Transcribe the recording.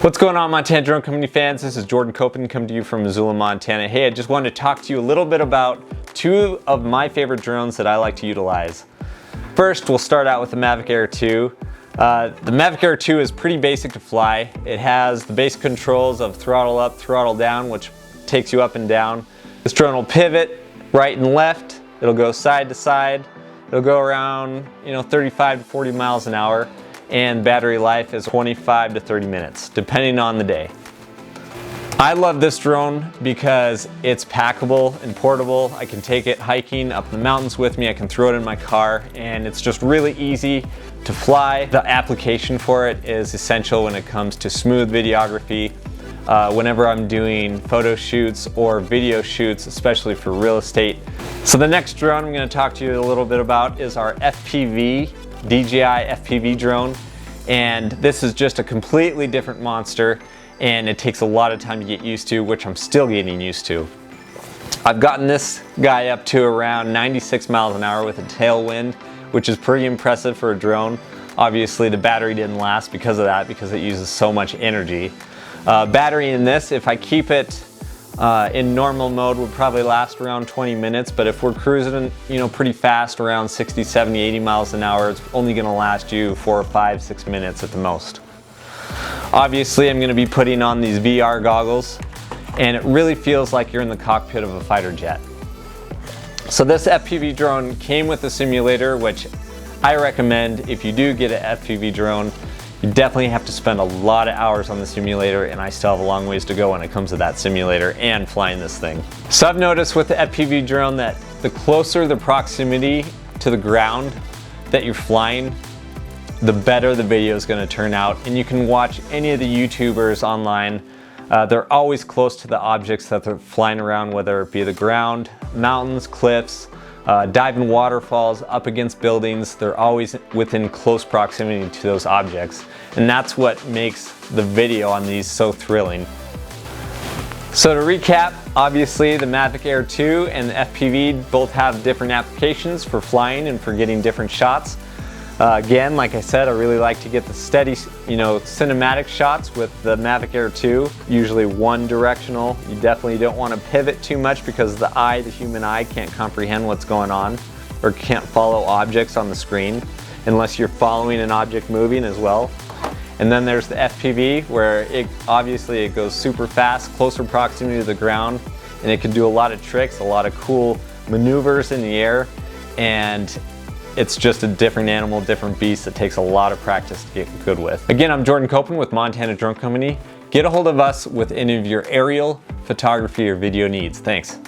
What's going on, Montana Drone Company fans? This is Jordan Copen coming to you from Missoula, Montana. Hey, I just wanted to talk to you a little bit about two of my favorite drones that I like to utilize. First, we'll start out with the Mavic Air 2. The Mavic Air 2 is pretty basic to fly. It has the basic controls of throttle up, throttle down, which takes you up and down. This drone will pivot right and left. It'll go side to side. It'll go around, 35 to 40 miles an hour. And battery life is 25 to 30 minutes, depending on the day. I love this drone because it's packable and portable. I can take it hiking up the mountains with me. I can throw it in my car, and it's just really easy to fly. The application for it is essential when it comes to smooth videography. Whenever I'm doing photo shoots or video shoots, especially for real estate. So the next drone I'm going to talk to you a little bit about is our FPV, DJI FPV drone. And this is just a completely different monster, and it takes a lot of time to get used to, which I'm still getting used to. I've gotten this guy up to around 96 miles an hour with a tailwind, which is pretty impressive for a drone. Obviously the battery didn't last because of that, because it uses so much energy. Battery in this, if I keep it in normal mode, would probably last around 20 minutes, but if we're cruising, pretty fast, around 60, 70, 80 miles an hour, it's only gonna last you 4, 5, 6 minutes at the most. Obviously, I'm gonna be putting on these VR goggles, and it really feels like you're in the cockpit of a fighter jet. So this FPV drone came with a simulator, which I recommend if you do get an FPV drone. You definitely have to spend a lot of hours on the simulator, and I still have a long ways to go when it comes to that simulator and flying this thing. So I've noticed with the FPV drone that the closer the proximity to the ground that you're flying, the better the video is going to turn out. And you can watch any of the YouTubers online. They're always close to the objects that they're flying around, whether it be the ground, mountains, cliffs, diving waterfalls, up against buildings. They're always within close proximity to those objects. And that's what makes the video on these so thrilling. So to recap, obviously the Mavic Air 2 and the FPV both have different applications for flying and for getting different shots. Again, like I said, I really like to get the steady, cinematic shots with the Mavic Air 2, usually one directional. You definitely don't want to pivot too much because the human eye can't comprehend what's going on or can't follow objects on the screen unless you're following an object moving as well. And then there's the FPV, where it goes super fast, closer proximity to the ground, and it can do a lot of tricks, a lot of cool maneuvers in the air, and it's just a different animal, different beast that takes a lot of practice to get good with. Again, I'm Jordan Copen with Montana Drone Company. Get a hold of us with any of your aerial, photography, or video needs. Thanks.